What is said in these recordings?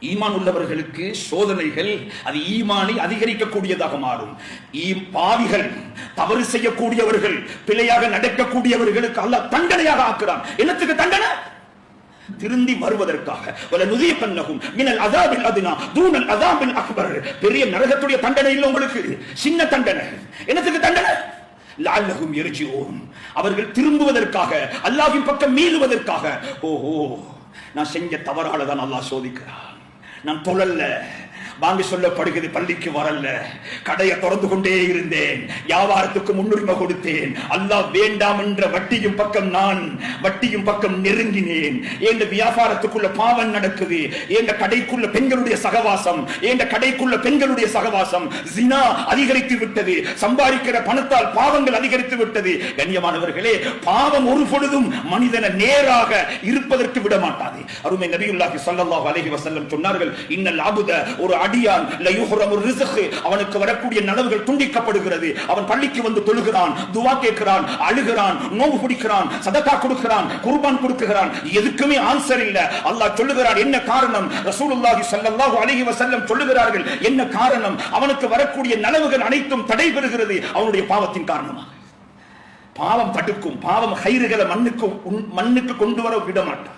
ஈமான் உள்ளவர்களுக்கு சோதனைகள் அது ஈமானை அதிகரிக்கக்கூடியதாக மாறும். பாவிகள், தவறு செய்யக்கூடியவர்கள், பிழையாக நடக்கக்கூடியவர்களுக்கு அல்லாஹ் தண்டனையாக ஆக்குறான். என்னத்துக்கு தண்டனை? திருந்தி வருவதற்காக. பெரிய நரகத்துடைய தண்டனை இல்லை உங்களுக்கு, சின்ன தண்டனை. என்னத்துக்கு தண்டனை? லஅல்லஹும் யர்ஜிஊன், அவர்கள் திரும்புவதற்காக, அல்லாஹ்வின் பக்கம் மீளுவதற்காக. ஓஹோ, நான் செஞ்ச தவறால தான் அல்லாஹ் சோதிக்கிறான். நான் தொழல்ல, வாங்கி சொல்லப்படுகிறது, பள்ளிக்கு வரல, கடையை திறந்து கொண்டே இருந்தேன், வியாபாரத்துக்கு முன்னுரிமை கொடுத்தேன், அல்லாஹ் வேண்டாம் என்ற வட்டியும் பக்கம் நெருங்கினேன். என் வியாபாரத்துக்குள்ள பாவம் நடக்குது, என் கடைக்குள்ள பெண்களுடைய சகவாசம், ஜினா அதிகரித்து விட்டது, சம்பாதிக்கிற பணத்தால் பாவங்கள் அதிகரித்து விட்டது. கண்ணியமானவர்களே, பாவம் ஒரு பொழுதும் மனிதனை நேராக இருப்பதற்கு விட மாட்டாது. அருமை நபியுல்லாஹி ஸல்லல்லாஹு அலைஹி வஸல்லம் சொன்னார்கள், இன்னல் அபுத, ஒரு அடியான் அவனுக்கு வரக்கூடிய நலவுகள் துண்டிக்கப்படுகிறது. அவன் பள்ளிக்கு வந்து தொழுகிறான், துவா கேட்கிறான், அழுகிறான், நோவு பிடிக்கிறான், சதகா கொடுக்கிறான், குர்பான் கொடுக்கிறான், எதுக்குமே ஆன்சர் இல்ல. அல்லாஹ் சொல்லுகிறான், என்ன காரணம்? ரசூலுல்லாஹி ஸல்லல்லாஹு அலைஹி வஸல்லம் சொல்லுகிறார்கள், என்ன காரணம்? அவனுக்கு வரக்கூடிய நலவுகள் அனைத்தும் தடைபெறுகிறது அவனுடைய பாவத்தின் காரணமாக. பாவம் தடுக்கும், பாவம் ஹைறுகளை மண்ணுக்கு கொண்டு வர விட மாட்டான்.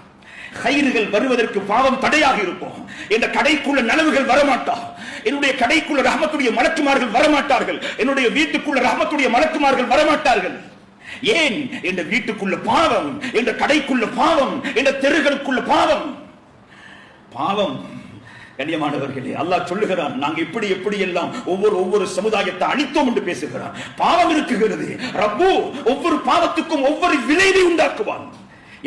ஹைறுகள் வருவதற்கு பாவம் தடையாக இருக்கும். என்ற கடைக்குள்ள நலவுகள் வரமாட்டா, என்னுடைய கடைக்குள்ள ரஹ்மத்துடைய மலக்குமார்கள் வரமாட்டார்கள், என்னுடைய வீட்டுக்குள்ள ரஹ்மத்துடைய மலக்குமார்கள் வரமாட்டார்கள். ஏன்? என்ற வீட்டுக்குள்ள பாவம், என்ற கடைக்குள்ள பாவம், என்ற தெருகளுக்குள்ள பாவம். கண்ணியமானவர்களே, அல்லாஹ் சொல்லுகிறான், நாங்க எப்படி எல்லாம் ஒவ்வொரு சமுதாயத்தை அழித்தோம் என்று பேசுகிறான். பாவம் இருக்குகிறது. ரப்பு ஒவ்வொரு பாவத்துக்கும் ஒவ்வொரு விளைவை உண்டாக்குவான்.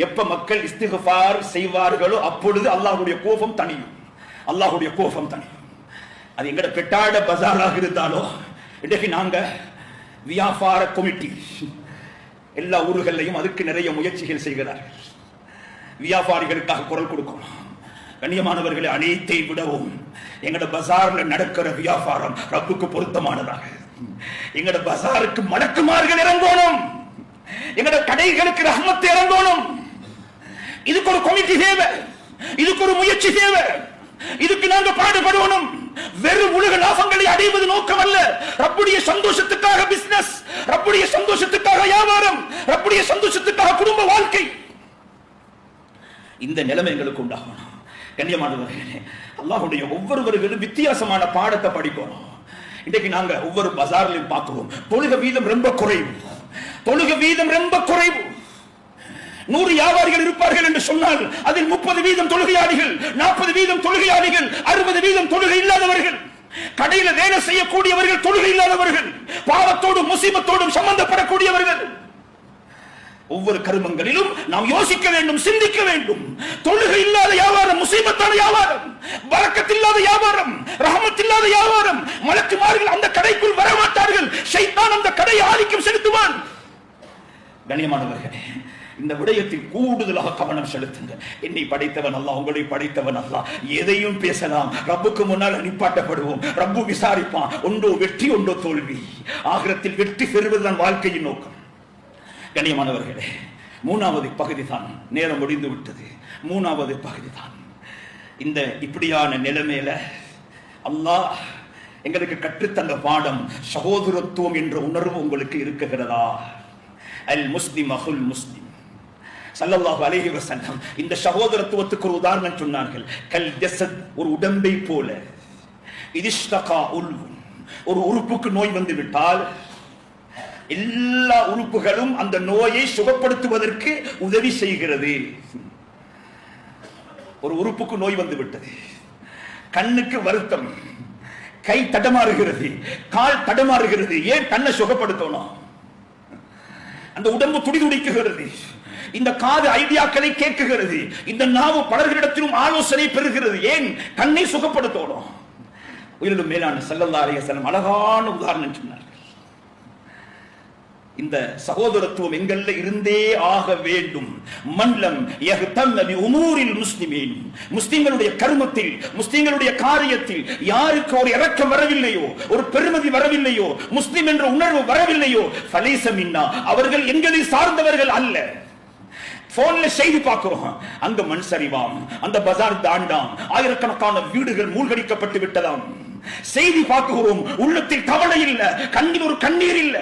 எப்ப மக்கள் இஸ்திக்ஃபார் செய்வார்களோ அப்பொழுது அல்லாஹ்வுடைய கோபம் தணியும். அது எங்கட பெட்டாட பஜாராக இருந்தாலும், இன்றைக்கு நாங்க வியாபார கமிட்டி எல்லா ஊர்களையும் அதுக்கு நிறைய முயற்சிகள் செய்கிறார்கள். வியாபாரிகளுக்காக குரல் கொடுக்கணும். கண்ணியமானவர்களை, அனைத்தை விடவும் எங்கட பஜார்ல நடக்கிற வியாபாரம் ரப்புக்கு பொருத்தமானதாக. எங்கட பஜாருக்கு மலக்குமார்கள் இறங்கணும், எங்கட கடைகளுக்கு ரஹ்மத் இறங்கணும். இதுக்கு ஒரு கமிட்டி தேவை, இதுக்கு ஒரு முயற்சி தேவை, இதுக்கு நாங்க பாடுபடணும். வெறும் உலக லாபங்களை அடைவது நோக்கம் அல்ல. ரப்புடைய சந்தோஷத்துக்காக பிசினஸ், ரப்புடைய சந்தோஷத்துக்காக வியாபாரம், ரப்புடைய சந்தோஷத்துக்காக குடும்ப வாழ்க்கை. இந்த நிலைமை எங்களுக்கு உண்டாகணும். கண்ணியமானவர்களே, அல்லாஹ்வுடைய ஒவ்வொருவர்களும் வித்தியாசமான பாடத்தை படிக்கணும். இன்றைக்கு நாங்க ஒவ்வொரு பஜார்லையும் பார்க்கிறோம், தொழுகை வீதம் ரொம்ப குறைவு. 100 வியாபாரிகள் இருப்பார்கள் என்று சொன்னால் அதில் 30% தொழுகையாளிகள், 40% தொழுகையாளிகள், 60% தொழுகை இல்லாதவர்கள். கடையில வேலை செய்யக்கூடியவர்கள் தொழுகை இல்லாதவர்கள், பாவத்தோடும் முசீபத்தோடும் சம்பந்தப்படக்கூடியவர்கள். ஒவ்வொரு கருமங்களிலும் நாம் யோசிக்க வேண்டும், சிந்திக்க வேண்டும். தொழுகை இல்லாத வியாபாரம் முசீபத்தான வியாபாரம், பரக்கத் இல்லாத வியாபாரம், ரஹமத் இல்லாத வியாபாரம். மலக்குமார்கள் அந்த கடைக்குள் வரமாட்டார்கள், ஷைத்தான் அந்த கடையை ஆதிக்கம் செலுத்துவான். கண்ணியமானவர்களே, இந்த விடயத்தில் கூடுதலாக கவனம் செலுத்துங்க. என்னை படைத்தவன் அல்லாஹ், உங்களை படைத்தவன் அல்லாஹ். எதையும் பேசலாம், ரப்புக்கு முன்னால் நிப்பாட்டப்படுவோம். ரப்பு விசாரிப்பான், ஒன்றோ வெற்றி ஒன்றோ தோல்வி. ஆகிரத்தில் வெற்றி பெறுவதுதான் வாழ்க்கையின் நோக்கம். கண்ணியமானவர்களே, 3வது பகுதி தான், நேரம் முடிந்து விட்டது. 3வது பகுதி தான். இந்த இப்படியான நிலைமையில அல்லாஹ் எங்களுக்கு கற்றுத்தந்த பாடம் சகோதரத்துவம் என்ற உணர்வு உங்களுக்கு இருக்குகிறதா? அல் முஸ்லிம் அஹுல் முஸ்லிம் ஸல்லல்லாஹு அலைஹி வஸல்லம் இந்த சகோதரத்துவத்துக்கு ஒரு உதாரணம் சொன்னார்கள். கல் ஜஸத், ஒரு உடம்பை போல. இதிஷ்தகா உல்வுன், ஒரு உறுப்புக்கு நோய் வந்து விட்டால் எல்லா உறுப்புகளும் அந்த நோயை சுகப்படுத்துவதற்கு உதவி செய்கிறது. ஒரு உறுப்புக்கு நோய் வந்து விட்டது, கண்ணுக்கு வருத்தம், கை தடமாறுகிறது, கால் தடமாறுகிறது. ஏன்? கண்ணை சுகப்படுத்தணும். அந்த உடம்பு துடிதுடிக்குகிறது, இந்த காது ஐடியாக்களை கேட்குகிறது, இந்த நாவு பலர்களிடத்திலும் ஆலோசனை பெறுகிறது. ஏன்? கண்ணை சுகப்படுத்தணும். உயிரிலும் மேலான ஸல்லல்லாஹு அலைஹி வஸல்லம் அழகான உதாரணம் சொன்னார்கள். இந்த சகோதரத்துவம் எங்கள்ல இருந்தே ஆக வேண்டும். மன்லம் யஹ்தம் பி உமூரில் முஸ்லிமீன், முஸ்லிம்களுடைய கர்மத்தில், முஸ்லிம்களுடைய காரியத்தில் யாருக்கு ஒரு இரக்கம் வரவில்லையோ, ஒரு பெருமதி வரவில்லையோ, முஸ்லிம் என்ற உணர்வு வரவில்லையோ, ஃபலைஸ மின்னா, அவர்கள் எங்களை சார்ந்தவர்கள் அல்ல. போன்ல செய்தி பார்க்கிறோம், அங்க மண் சரிவாம், அந்த பஜார் தாண்டாம், ஆயிரக்கணக்கான வீடுகள் மூழ்கடிக்கப்பட்டு விட்டதாம். செய்தி பார்க்கிறோம், உள்ளத்தில் கவலை இல்ல, கண்ணில் ஒரு கண்ணீர் இல்ல.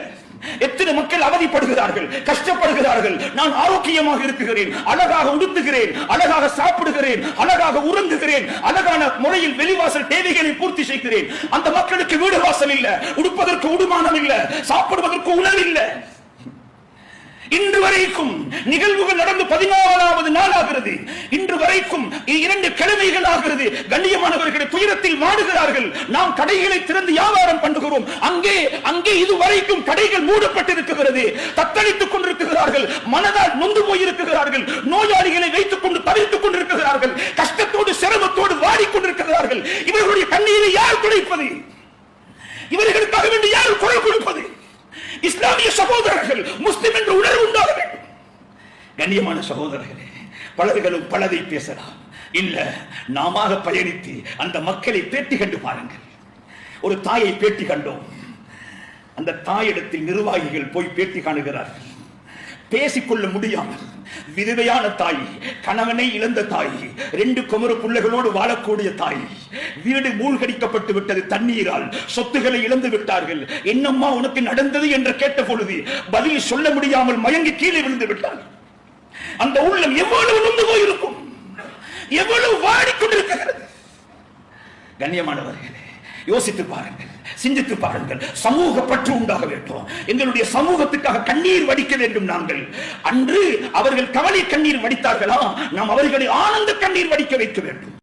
எத்தனை மக்கள் அவதிப்படுகிறார்கள், கஷ்டப்படுகிறார்கள். நான் ஆரோக்கியமாக இருக்கிறேன், அழகாக உடுத்துகிறேன், அழகாக சாப்பிடுகிறேன், அழகாக உறங்குகிறேன், அழகான முறையில் வெளிவாசல் தேவைகளை பூர்த்தி செய்கிறேன். அந்த மக்களுக்கு வீடு வாசல் இல்ல, உடுப்பதற்கு உடுமானம் இல்ல, சாப்பிடுவதற்கு உணவு இல்ல. இன்று வரைக்கும் நிகழ்வுகள் நடந்து 14வது நாள் ஆகிறது. இன்று வரைக்கும் 2 கிழமைகள் ஆகிறது. கண்ணியமானவர்களை துயரத்தில் வாடுகிறார்கள். நாம் கடைகளை திறந்து வியாபாரம் பண்ணுகிறோம், அங்கே இதுவரைக்கும் கடைகள் மூடப்பட்டிருக்கிறது. தத்தளித்துக் கொண்டிருக்கிறார்கள், மனதால் நொந்து போயிருக்கிறார்கள், நோயாளிகளை வைத்துக் கொண்டு தவித்துக் கொண்டிருக்கிறார்கள், கஷ்டத்தோடு சிரமத்தோடு வாடிக்கொண்டிருக்கிறார்கள். இவர்களுடைய கண்ணீரை யார் துடைப்பது? இவர்களுக்காக வேண்டி யார் குரல் கொடுப்பது? இஸ்லாமிய சகோதரர்கள், முஸ்லிம் என்ற உணர்வு உண்டாக வேண்டும். கண்ணியமான சகோதரர்களே, பலர்களும் பலதை பேசலாம். இல்ல, நாம பயணித்து அந்த மக்களை பேட்டி கண்டு பாருங்கள். ஒரு தாயை பேட்டி கண்டோம். அந்த தாயிடத்தில் நிர்வாகிகள் போய் பேட்டி காணுகிறார்கள். பேசிக்கொள்ள முடியாமல் விதவையான தாய், கணவனை இழந்த தாய், 2 குமர பிள்ளைகளோடு வாழக்கூடிய தாய், வீடு மூழ்கடிக்கப்பட்டு விட்டது தண்ணீரால், சொத்துக்களை இழந்து விட்டார்கள். என்னம்மா உனக்கு நடந்தது என்று கேட்ட பொழுது பதில் சொல்ல முடியாமல் மயங்கி கீழே விழுந்து விட்டார். அந்த உள்ளம் எவ்வளவு நொந்து போயிருக்கும், எவ்வளவு வாடிக்கொண்டிருக்கிறது. கண்ணியமானவர்களே, யோசித்து பாருங்கள், சிந்தித்து பாருங்கள். சமூக பற்று உண்டாக வேண்டும். எங்களுடைய சமூகத்துக்காக கண்ணீர் வடிக்க வேண்டும். நாங்கள் அன்று அவர்கள் கவலை கண்ணீர் வடித்தார்களா, நாம் அவர்களை ஆனந்த கண்ணீர் வடிக்க வைக்க வேண்டும்.